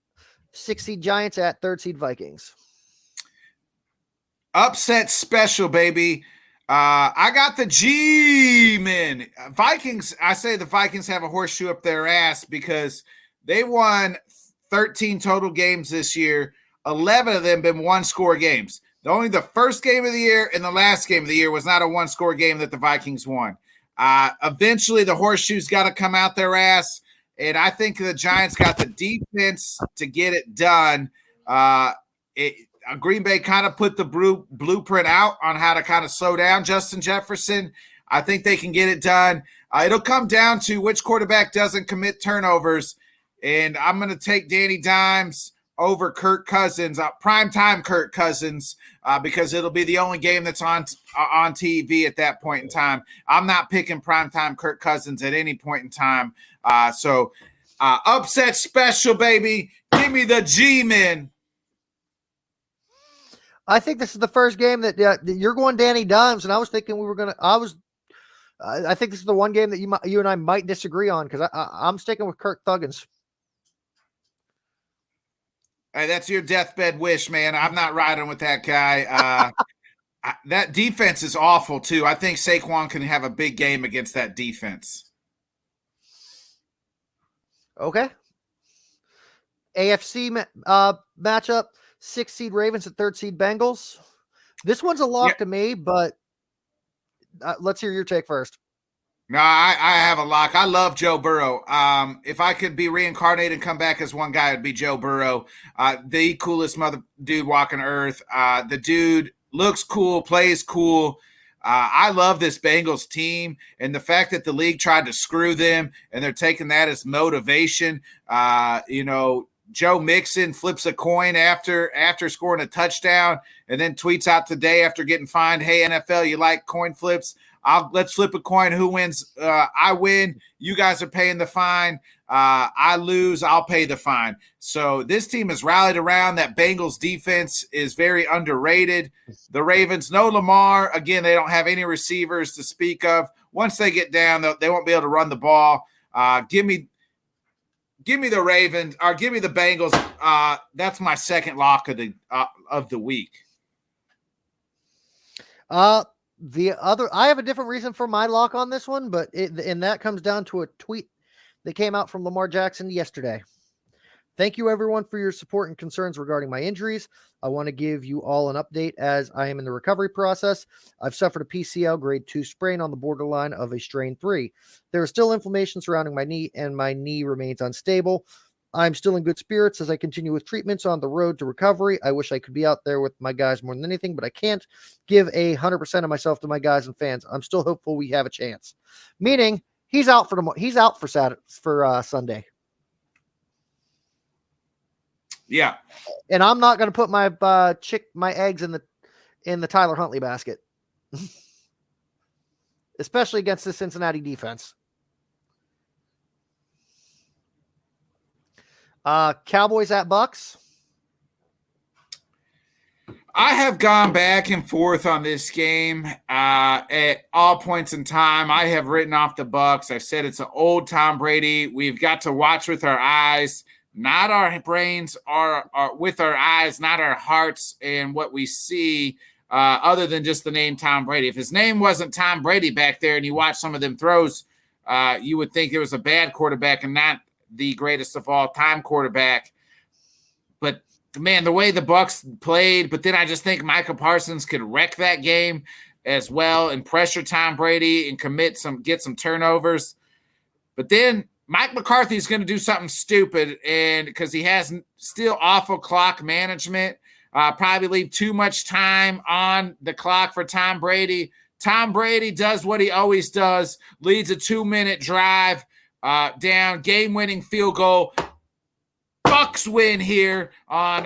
[SPEAKER 1] 6 seed Giants at 3rd seed Vikings.
[SPEAKER 2] Upset special, baby. I got the G-men. Vikings, I say the Vikings have a horseshoe up their ass because they won 13 total games this year. 11 of them been one-score games. Only the first game of the year and the last game of the year was not a one-score game that the Vikings won. Eventually, the horseshoe's got to come out their ass, and I think the Giants got the defense to get it done. Green Bay kind of put the blueprint out on how to kind of slow down Justin Jefferson. I think they can get it done. It'll come down to which quarterback doesn't commit turnovers, and I'm going to take Danny Dimes over Kirk Cousins, primetime Kirk Cousins, because it'll be the only game that's on TV at that point in time. I'm not picking primetime Kirk Cousins at any point in time. So upset special, baby. Give me the G-men.
[SPEAKER 1] I think this is the first game that you're going Danny Dimes, and I was thinking we were going to – I think this is the one game that you and I might disagree on because I'm sticking with Kirk Thuggins.
[SPEAKER 2] Hey, that's your deathbed wish, man. I'm not riding with that guy. That defense is awful, too. I think Saquon can have a big game against that defense.
[SPEAKER 1] Okay. AFC matchup, 6 seed Ravens at 3rd seed Bengals. This one's a lock to me, but let's hear your take first.
[SPEAKER 2] No, I have a lock. I love Joe Burrow. If I could be reincarnated and come back as one guy, it'd be Joe Burrow. The coolest mother dude walking earth. The dude looks cool, plays cool. I love this Bengals team, and the fact that the league tried to screw them and they're taking that as motivation. Joe Mixon flips a coin after scoring a touchdown and then tweets out today after getting fined, "Hey, NFL, you like coin flips? Let's flip a coin. Who wins? I win. You guys are paying the fine. I lose. I'll pay the fine." So this team has rallied around. That Bengals defense is very underrated. The Ravens, no Lamar. Again, they don't have any receivers to speak of. Once they get down, they won't be able to run the ball. Give me the Ravens, or give me the Bengals. That's my second lock of the week.
[SPEAKER 1] I have a different reason for my lock on this one, but that comes down to a tweet that came out from Lamar Jackson yesterday. Thank you, everyone, for your support and concerns regarding my injuries. I want to give you all an update as I am in the recovery process. I've suffered a PCL grade 2 sprain on the borderline of a strain 3. There is still inflammation surrounding my knee, and my knee remains unstable. I'm still in good spirits as I continue with treatments on the road to recovery. I wish I could be out there with my guys more than anything, but I can't give 100% of myself to my guys and fans. I'm still hopeful we have a chance. Meaning he's out for tomorrow. He's out for Sunday.
[SPEAKER 2] Yeah.
[SPEAKER 1] And I'm not going to put my eggs in the Tyler Huntley basket, especially against the Cincinnati defense. Cowboys at Bucks.
[SPEAKER 2] I have gone back and forth on this game at all points in time. I have written off the Bucks. I've said it's an old Tom Brady. We've got to watch with our eyes, not our brains, or with our eyes, not our hearts, and what we see other than just the name Tom Brady. If his name wasn't Tom Brady back there and you watch some of them throws, you would think it was a bad quarterback and not the greatest of all time quarterback. But man, the way the Bucks played, but then I just think Micah Parsons could wreck that game as well and pressure Tom Brady and get some turnovers. But then Mike McCarthy's going to do something stupid, and because he has still awful clock management, probably leave too much time on the clock for Tom Brady. Tom Brady does what he always does, leads a 2-minute drive, down, game-winning field goal. Bucks win here on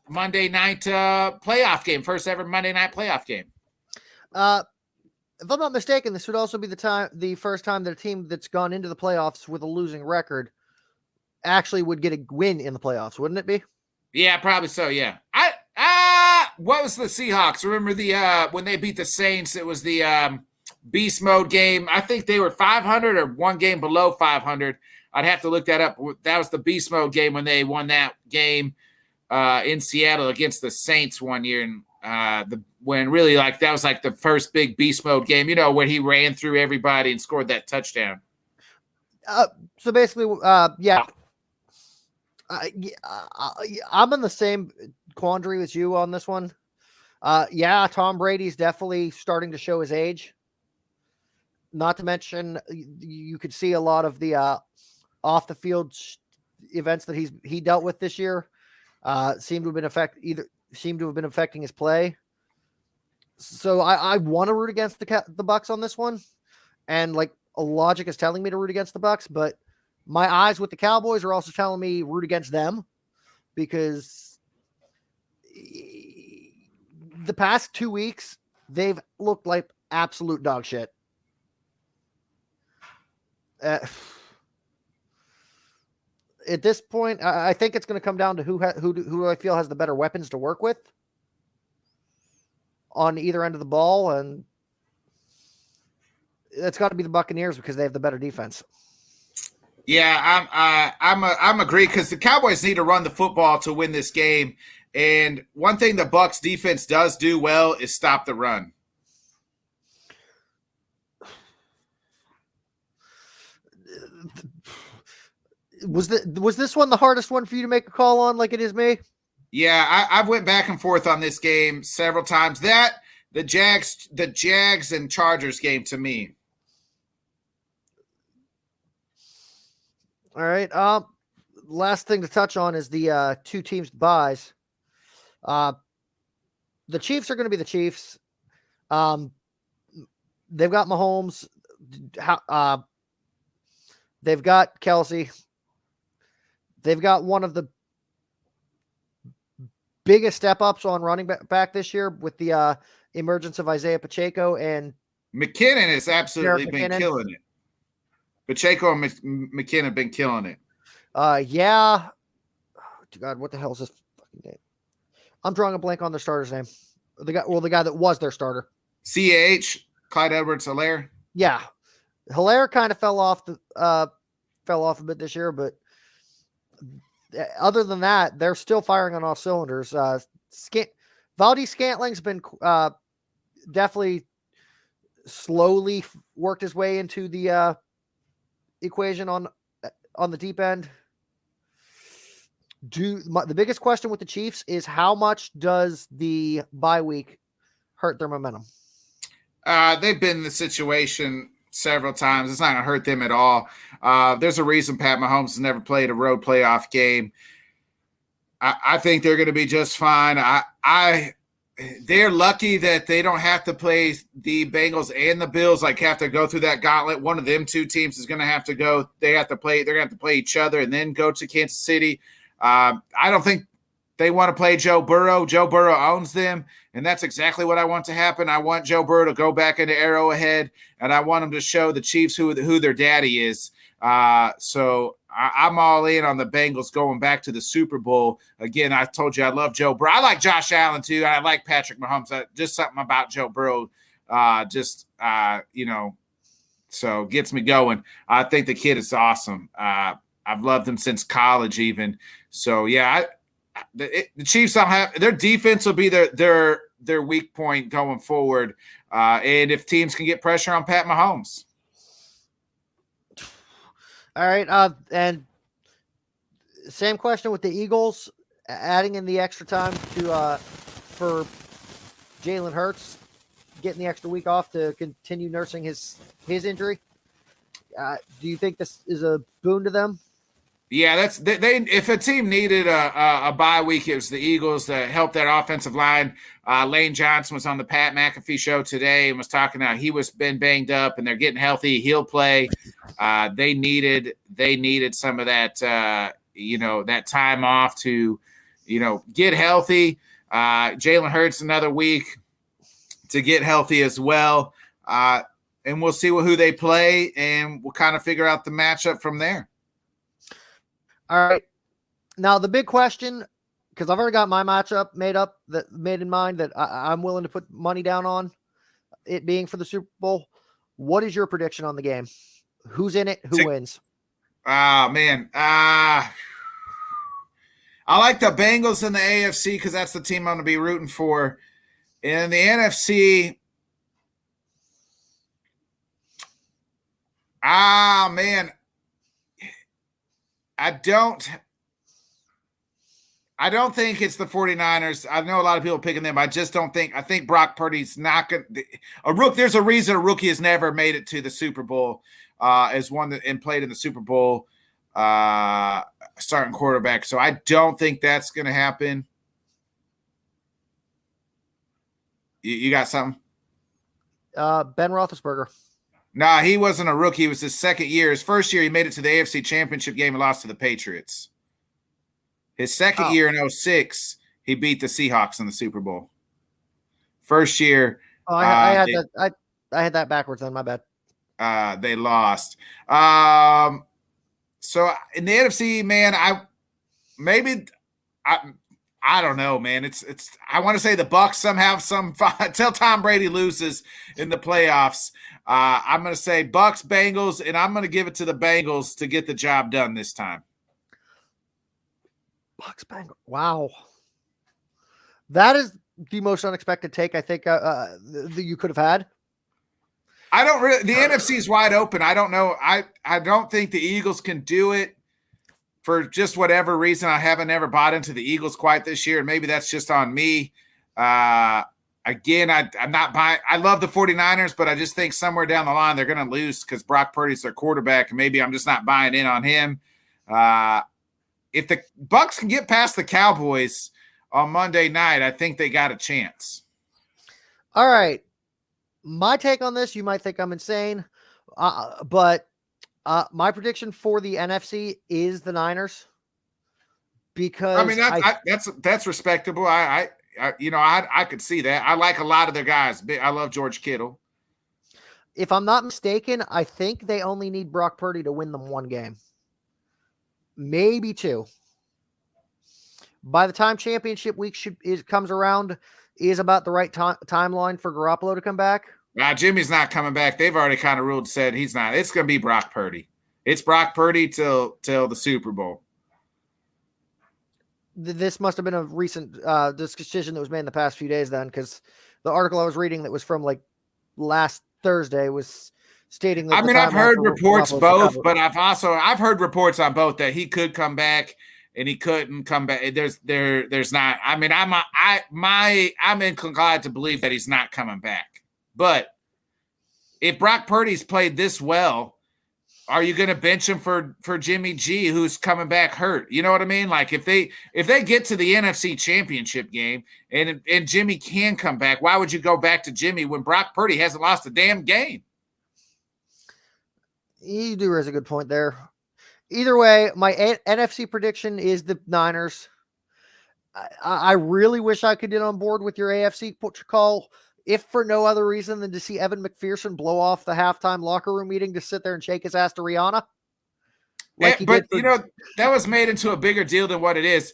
[SPEAKER 2] Monday night playoff game, first ever Monday night playoff game.
[SPEAKER 1] if I'm not mistaken, this would also be the first time that a team that's gone into the playoffs with a losing record actually would get a win in the playoffs, wouldn't it be?
[SPEAKER 2] Yeah, probably so. Yeah. What was the Seahawks? Remember when they beat the Saints? It was the beast mode game. I think they were 500 or one game below 500. I'd have to look that up. That was the beast mode game when they won that game in Seattle against the Saints one year, and when really like that was like the first big beast mode game. When he ran through everybody and scored that touchdown.
[SPEAKER 1] So basically, yeah. I'm in the same quandary as you on this one. Yeah, Tom Brady's definitely starting to show his age. Not to mention, you could see a lot of the off the field events that he dealt with this year seem to have been affecting his play. So I want to root against the Bucs on this one, and like logic is telling me to root against the Bucs, but my eyes with the Cowboys are also telling me root against them, because the past 2 weeks they've looked like absolute dog shit. At this point, I think it's going to come down to who I feel has the better weapons to work with on either end of the ball, and it's got to be the Buccaneers because they have the better defense.
[SPEAKER 2] Yeah, I'm agree, because the Cowboys need to run the football to win this game. And one thing the Bucs defense does do well is stop the run.
[SPEAKER 1] Was this one the hardest one for you to make a call on, like it is me?
[SPEAKER 2] Yeah, I've went back and forth on this game several times. The Jags and Chargers game to me.
[SPEAKER 1] All right. Last thing to touch on is the two teams buys. The Chiefs are going to be the Chiefs. They've got Mahomes. They've got Kelsey. They've got one of the biggest step ups on running back this year with the emergence of Isaiah Pacheco, and
[SPEAKER 2] McKinnon has absolutely been killing it. Pacheco and McKinnon have been killing it.
[SPEAKER 1] Yeah. Oh, God, what the hell is this fucking name? I'm drawing a blank on their starter's name. The guy that was their starter.
[SPEAKER 2] CH, Clyde Edwards-Helaire.
[SPEAKER 1] Yeah. Helaire kind of fell off a bit this year, but other than that, they're still firing on all cylinders. Valdez-Scantling's been definitely slowly worked his way into the equation on the deep end. The biggest question with the Chiefs is how much does the bye week hurt their momentum?
[SPEAKER 2] They've been in the situation several times. It's not going to hurt them at all. There's a reason Pat Mahomes has never played a road playoff game. I think they're going to be just fine. They're lucky that they don't have to play the Bengals and the Bills, like have to go through that gauntlet. One of them two teams is going to have to go. They're going to have to play each other and then go to Kansas City. I don't think they want to play Joe Burrow. Joe Burrow owns them, and that's exactly what I want to happen. I want Joe Burrow to go back into Arrowhead, and I want him to show the Chiefs who their daddy is. So I'm all in on the Bengals going back to the Super Bowl. Again, I told you I love Joe Burrow. I like Josh Allen, too. I like Patrick Mahomes. Just something about Joe Burrow so gets me going. I think the kid is awesome. I've loved him since college even. So, yeah, the Chiefs don't have – their defense will be their weak point going forward. And if teams can get pressure on Pat Mahomes.
[SPEAKER 1] All right, and same question with the Eagles, adding in the extra time for Jalen Hurts, getting the extra week off to continue nursing his injury. Do you think this is a boon to them?
[SPEAKER 2] Yeah, they. If a team needed a bye week, it was the Eagles that helped that offensive line. Lane Johnson was on the Pat McAfee show today and was talking about he was been banged up and they're getting healthy. He'll play. They needed some of that that time off to get healthy. Jalen Hurts another week to get healthy as well. And we'll see who they play, and we'll kind of figure out the matchup from there.
[SPEAKER 1] All right. Now, the big question, because I've already got my matchup made in mind that I'm willing to put money down on it being for the Super Bowl. What is your prediction on the game? Who's in it? Who wins?
[SPEAKER 2] Man. I like the Bengals in the AFC because that's the team I'm going to be rooting for. In the NFC, man, I don't think it's the 49ers. I know a lot of people picking them. I just don't think. I think Brock Purdy's not going to – there's a reason a rookie has never made it to the Super Bowl as one that and played in the Super Bowl starting quarterback. So I don't think that's going to happen. You got something?
[SPEAKER 1] Ben Roethlisberger.
[SPEAKER 2] Nah, he wasn't a rookie. It was his second year. His first year, he made it to the AFC Championship game and lost to the Patriots. His second year in 2006, he beat the Seahawks in the Super Bowl. First year,
[SPEAKER 1] I had that backwards then. My bad.
[SPEAKER 2] They lost. So in the NFC, man, I don't know, man. It's I want to say the Bucs somehow until Tom Brady loses in the playoffs. I'm going to say Bucs, Bengals, and I'm going to give it to the Bengals to get the job done this time.
[SPEAKER 1] Bucs, Bengals. Wow. That is the most unexpected take I think that you could have had.
[SPEAKER 2] I don't really. The NFC is wide open. I don't know. I don't think the Eagles can do it for just whatever reason. I haven't ever bought into the Eagles quite this year. Maybe that's just on me. Again, I'm not buying. I love the 49ers, but I just think somewhere down the line they're going to lose because Brock Purdy's their quarterback, and maybe I'm just not buying in on him. If the Bucs can get past the Cowboys on Monday night, I think they got a chance.
[SPEAKER 1] All right. My take on this, you might think I'm insane, but my prediction for the NFC is the Niners. Because
[SPEAKER 2] I mean that's respectable. I could see that. I like a lot of their guys. I love George Kittle.
[SPEAKER 1] If I'm not mistaken, I think they only need Brock Purdy to win them one game. Maybe two. By the time championship week comes around, is about the right timeline for Garoppolo to come back.
[SPEAKER 2] Jimmy's not coming back. They've already kind of said he's not. It's going to be Brock Purdy. It's Brock Purdy till the Super Bowl.
[SPEAKER 1] This must have been a recent decision that was made in the past few days then, because the article I was reading that was from like last Thursday was stating that.
[SPEAKER 2] I mean, I've heard reports both, but I've heard reports on both that he could come back and he couldn't come back. There's not. I mean, I'm inclined to believe that he's not coming back. But if Brock Purdy's played this well, are you going to bench him for Jimmy G, who's coming back hurt? You know what I mean? Like if they get to the NFC Championship game and Jimmy can come back, why would you go back to Jimmy when Brock Purdy hasn't lost a damn game?
[SPEAKER 1] You do raise a good point there. Either way, my NFC prediction is the Niners. I really wish I could get on board with your AFC call, if for no other reason than to see Evan McPherson blow off the halftime locker room meeting to sit there and shake his ass to Rihanna.
[SPEAKER 2] That was made into a bigger deal than what it is.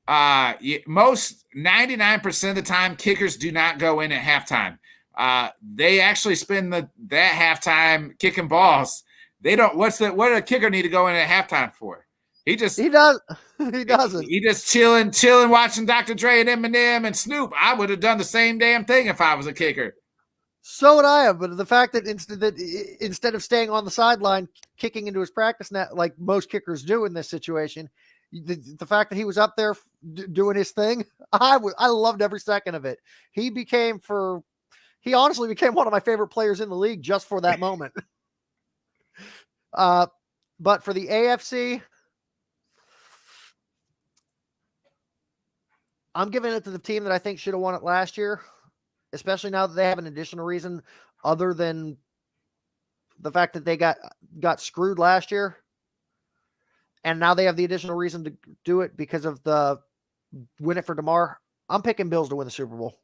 [SPEAKER 2] Most 99% of the time, kickers do not go in at halftime. They actually spend that halftime kicking balls. They don't. What does a kicker need to go in at halftime for? He doesn't. He just chilling, watching Dr. Dre and Eminem and Snoop. I would have done the same damn thing if I was a kicker.
[SPEAKER 1] So would I have, but the fact that instead of staying on the sideline, kicking into his practice net like most kickers do in this situation, the fact that he was up there doing his thing, I loved every second of it. He honestly became one of my favorite players in the league just for that moment. But for the AFC, I'm giving it to the team that I think should have won it last year, especially now that they have an additional reason other than the fact that they got screwed last year. And now they have the additional reason to do it because of the win it for DeMar. I'm picking Bills to win the Super Bowl.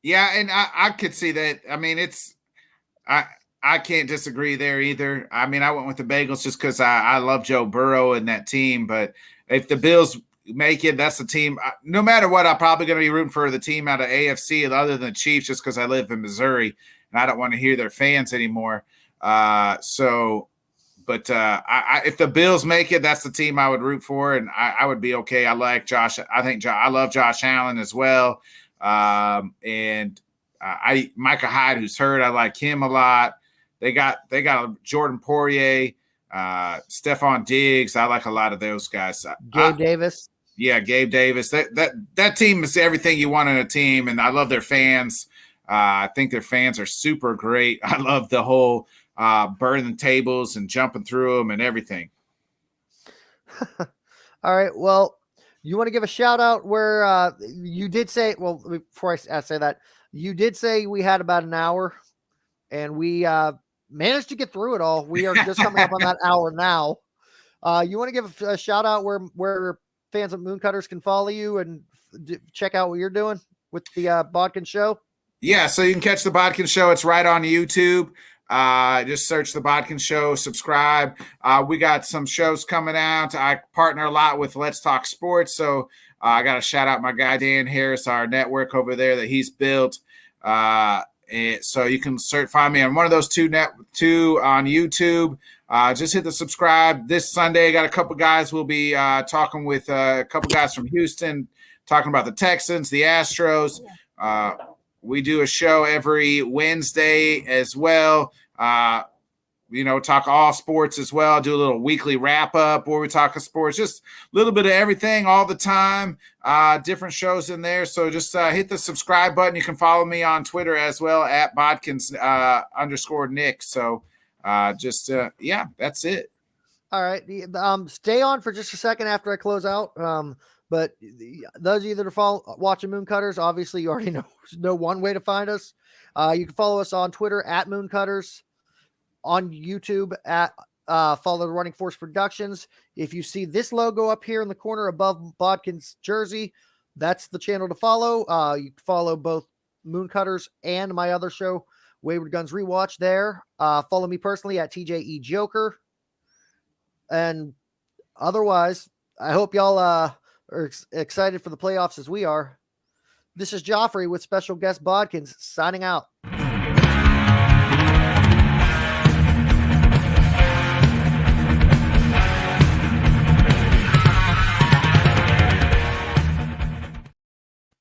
[SPEAKER 2] Yeah, and I could see that. I mean, it's I can't disagree there either. I mean, I went with the Bengals just because I love Joe Burrow and that team. But if the Bills make it, that's the team. No matter what, I'm probably going to be rooting for the team out of AFC other than the Chiefs just because I live in Missouri and I don't want to hear their fans anymore. If the Bills make it, that's the team I would root for, and I would be okay. I like Josh. I love Josh Allen as well. Micah Hyde, who's hurt, I like him a lot. They got Jordan Poirier, Stephon Diggs. I like a lot of those guys.
[SPEAKER 1] Gabe Davis.
[SPEAKER 2] Yeah, Gabe Davis. That team is everything you want in a team, and I love their fans. I think their fans are super great. I love the whole burning tables and jumping through them and everything.
[SPEAKER 1] All right. Well, you want to give a shout out where you did say, well, before I say that, you did say we had about an hour and we managed to get through it all. We are just coming up on that hour now. You want to give a shout out where fans of Mooncutters can follow you and check out what you're doing with the Bodkins show?
[SPEAKER 2] Yeah, so you can catch the Bodkins show. It's right on YouTube. Just search the Bodkins show, subscribe. We got some shows coming out. I partner a lot with Let's Talk Sports. So I got to shout out my guy, Dan Harris, our network over there that he's built. And so you can find me on one of those two on YouTube. Just hit the subscribe. This Sunday, I got a couple guys. We'll be talking with a couple guys from Houston, talking about the Texans, the Astros. We do a show every Wednesday as well. Talk all sports as well. Do a little weekly wrap up where we talk sports, just a little bit of everything all the time. Different shows in there. So just hit the subscribe button. You can follow me on Twitter as well at Bodkins _Nick. So that's it.
[SPEAKER 1] All right. Stay on for just a second after I close out. But those of you that are watching Mooncutters, obviously you already know one way to find us. You can follow us on Twitter at Mooncutters, on YouTube at follow the Running Force Productions. If you see this logo up here in the corner above Bodkins jersey, that's the channel to follow. You can follow both Mooncutters and my other show, Wayward Guns Rewatch there. Follow me personally at TJE Joker. And otherwise, I hope y'all are excited for the playoffs as we are. This is Geoffrey with special guest Bodkins signing out.